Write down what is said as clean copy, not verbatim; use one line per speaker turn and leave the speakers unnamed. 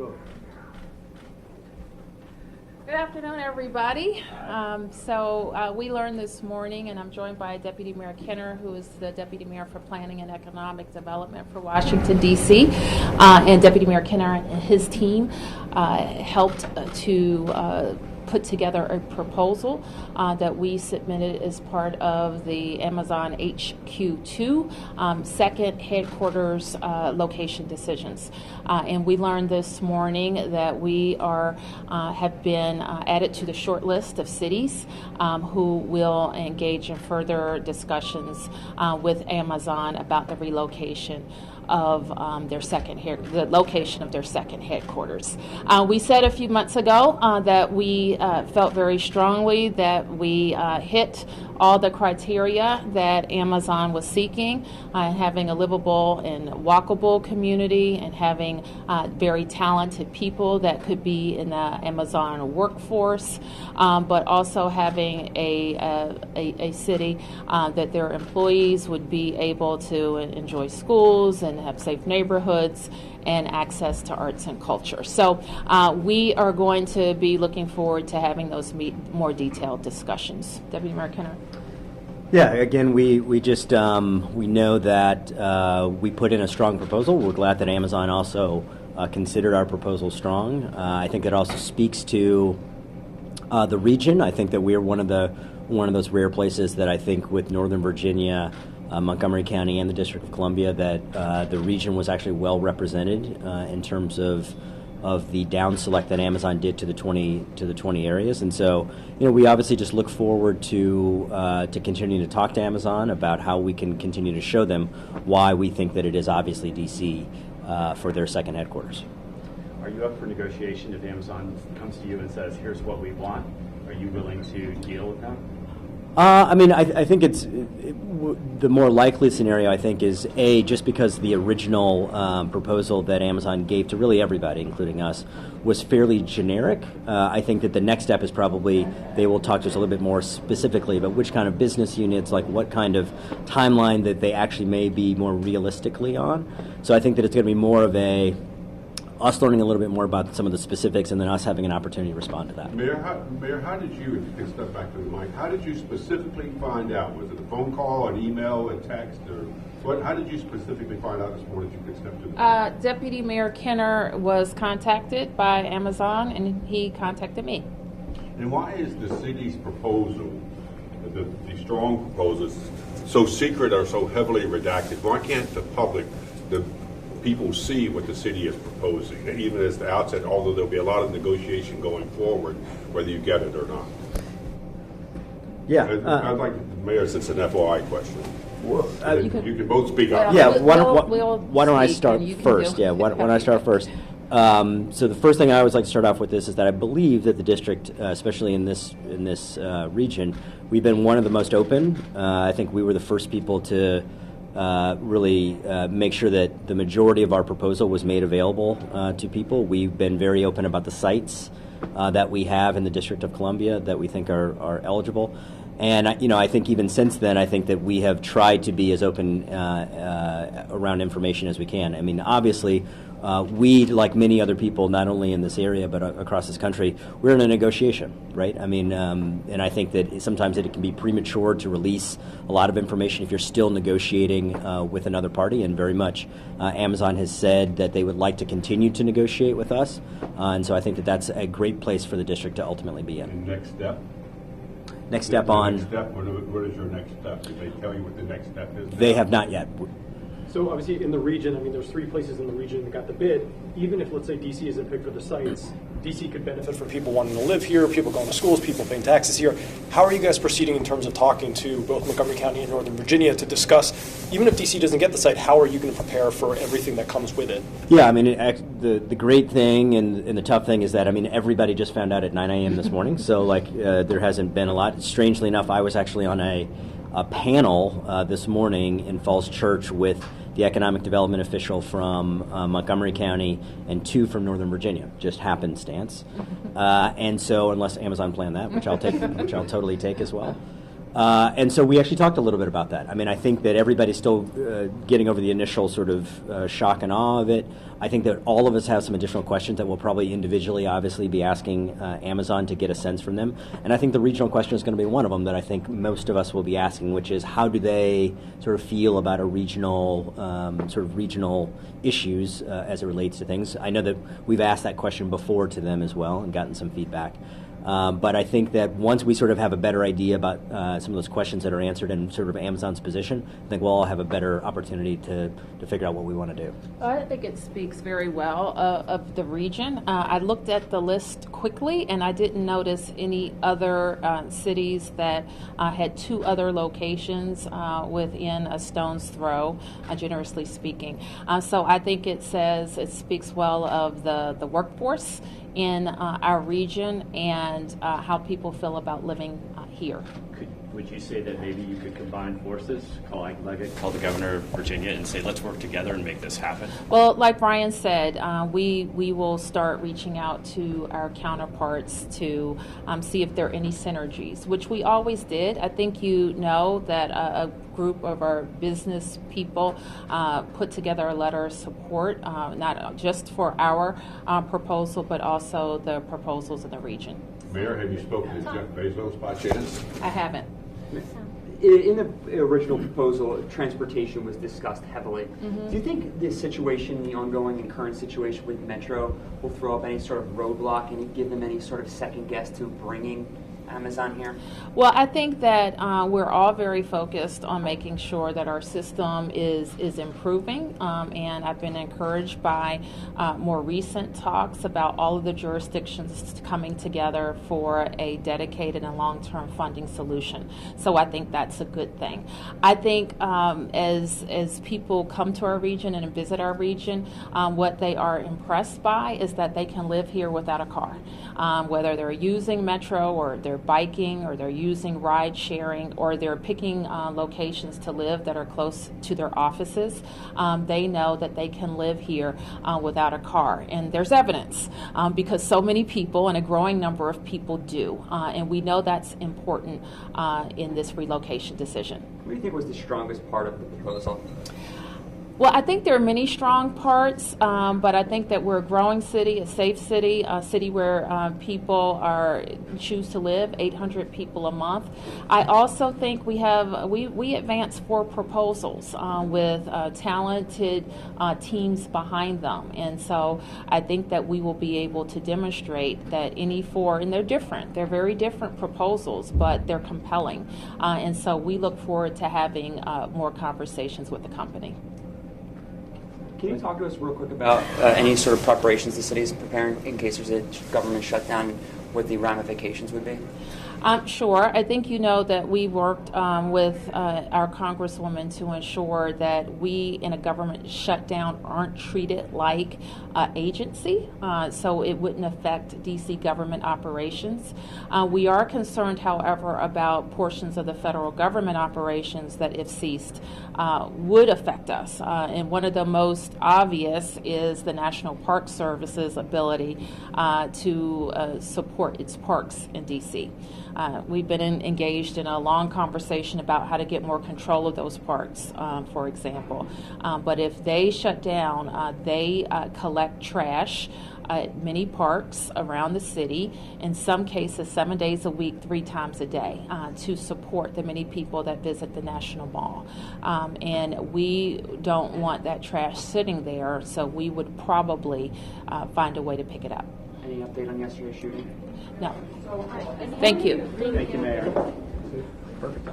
vote.
Good afternoon, everybody. We learned this morning, and I'm joined by Deputy Mayor Kenner, who is the Deputy Mayor for Planning and Economic Development for Washington, D.C. And Deputy Mayor Kenner and his team helped to put together a proposal that we submitted as part of the Amazon HQ2 second headquarters location decisions. And we learned this morning that we have been added to the short list of cities who will engage in further discussions with Amazon about the relocation of the location of their second headquarters. We said a few months ago that we felt very strongly that we hit all the criteria that Amazon was seeking, having a livable and walkable community and having very talented people that could be in the Amazon workforce, but also having a city that their employees would be able to enjoy schools and have safe neighborhoods and access to arts and culture. So we are going to be looking forward to having those more detailed discussions. Deputy Mayor Kenner.
Yeah, again, we just we know that we put in a strong proposal. We're glad that Amazon also considered our proposal strong. I think it also speaks to the region. I think that we are one of those rare places that I think with Northern Virginia, Montgomery County, and the District of Columbia that the region was actually well represented in terms of the down select that Amazon did to the 20 areas. And so, we obviously just look forward to continuing to talk to Amazon about how we can continue to show them why we think that it is obviously DC for their second headquarters.
Are you up for negotiation if Amazon comes to you and says, here's what we want? Are you willing to deal with them?
I think the more likely scenario, I think, is just because the original proposal that Amazon gave to really everybody, including us, was fairly generic. I think that the next step is probably they will talk to us a little bit more specifically about which kind of business units, like what kind of timeline that they actually may be more realistically on. So I think that it's going to be more of us learning a little bit more about some of the specifics and then us having an opportunity to respond to that.
Mayor, how did you, if you can step back to the mic, how did you specifically find out? Was it a phone call, an email, a text, or how did you specifically find out this morning that you could step to the mic?
Deputy Mayor Kenner was contacted by Amazon, and he contacted me.
And why is the city's proposal, the strong proposals, so secret or so heavily redacted? Why can't the public, the people see what the city is proposing, and even as the outset, although there'll be a lot of negotiation going forward, whether you get it or not?
Yeah.
I'd like the mayor, since it's an FOI question. You can both speak up.
Yeah, why don't I start first? Yeah, why don't I start first? So the first thing I always like to start off with is that I believe that the district, especially in this region, we've been one of the most open. I think we were the first people to really make sure that the majority of our proposal was made available to people. We've been very open about the sites that we have in the District of Columbia that we think are eligible. And I think even since then, I think that we have tried to be as open around information as we can. I mean, obviously, we, like many other people, not only in this area but across this country, we're in a negotiation, right? I mean, and I think that sometimes it can be premature to release a lot of information if you're still negotiating with another party, and very much Amazon has said that they would like to continue to negotiate with us, and so I think that that's a great place for the district to ultimately be in.
And next step?
Next step on...
Next step, what is your next step? Did they tell you what the next step is?
They have not yet.
So obviously in the region, I mean, there's 3 places in the region that got the bid. Even if, let's say, DC isn't picked for the sites, DC could benefit from people wanting to live here, people going to schools, people paying taxes here. How are you guys proceeding in terms of talking to both Montgomery County and Northern Virginia to discuss, even if DC doesn't get the site, how are you going to prepare for everything that comes with it?
Yeah, I mean, the great thing and the tough thing is that, I mean, everybody just found out at 9 a.m. this morning, so there hasn't been a lot. Strangely enough, I was actually on a panel this morning in Falls Church with the economic development official from Montgomery County and 2 from Northern Virginia, just happenstance. And so, unless Amazon planned that, which I'll totally take as well. And so we actually talked a little bit about that. I mean, I think that everybody's still getting over the initial sort of shock and awe of it. I think that all of us have some additional questions that we'll probably individually, obviously, be asking Amazon to get a sense from them. And I think the regional question is going to be one of them that I think most of us will be asking, which is how do they sort of feel about a regional, sort of regional issues as it relates to things. I know that we've asked that question before to them as well and gotten some feedback. But I think that once we sort of have a better idea about some of those questions that are answered and sort of Amazon's position, I think we'll all have a better opportunity to figure out what we want to do.
I think it speaks very well of the region. I looked at the list quickly, and I didn't notice any other cities that had 2 other locations within a stone's throw, generously speaking. So I think it speaks well of the workforce in our region and how people feel about living here.
Would you say that maybe you could combine forces, call the governor of Virginia and say, let's work together and make this happen?
Well, like Brian said, we will start reaching out to our counterparts to see if there are any synergies, which we always did. I think you know that a group of our business people put together a letter of support, not just for our proposal, but also the proposals in the region.
Mayor, have you spoken to Jeff Bezos by chance?
I haven't.
In the original proposal, transportation was discussed heavily.
Mm-hmm.
Do you think this situation, the ongoing and current situation with Metro, will throw up any sort of roadblock and give them any sort of second guess to bringing Amazon here?
Well, I think that we're all very focused on making sure that our system is improving, and I've been encouraged by more recent talks about all of the jurisdictions coming together for a dedicated and long-term funding solution. So I think that's a good thing. I think as people come to our region and visit our region, what they are impressed by is that they can live here without a car, whether they're using Metro or they're biking or they're using ride sharing or they're picking locations to live that are close to their offices. They know that they can live here without a car, and there's evidence because so many people and a growing number of people do, and we know that's important in this relocation decision.
What do you think was the strongest part of the proposal?
Well, I think there are many strong parts, but I think that we're a growing city, a safe city, a city where people choose to live, 800 people a month. I also think we advance 4 proposals with talented teams behind them, and so I think that we will be able to demonstrate that any 4, and they're different, they're very different proposals, but they're compelling, and so we look forward to having more conversations with the company.
Can you talk to us real quick about any sort of preparations the city is preparing in case there's a government shutdown, and what the ramifications would be?
Sure. I think you know that we worked with our Congresswoman to ensure that we in a government shutdown aren't treated like agency, so it wouldn't affect D.C. government operations. We are concerned, however, about portions of the federal government operations that, if ceased, would affect us. And one of the most obvious is the National Park Service's ability to support its parks in D.C. We've been engaged in a long conversation about how to get more control of those parks, for example. But if they shut down, they collect trash at many parks around the city, in some cases 7 days a week, 3 times a day, to support the many people that visit the National Mall. And we don't want that trash sitting there, so we would probably find a way to pick it up.
Any update on yesterday's shooting?
No. Thank you.
Thank you, Mayor.
Perfect.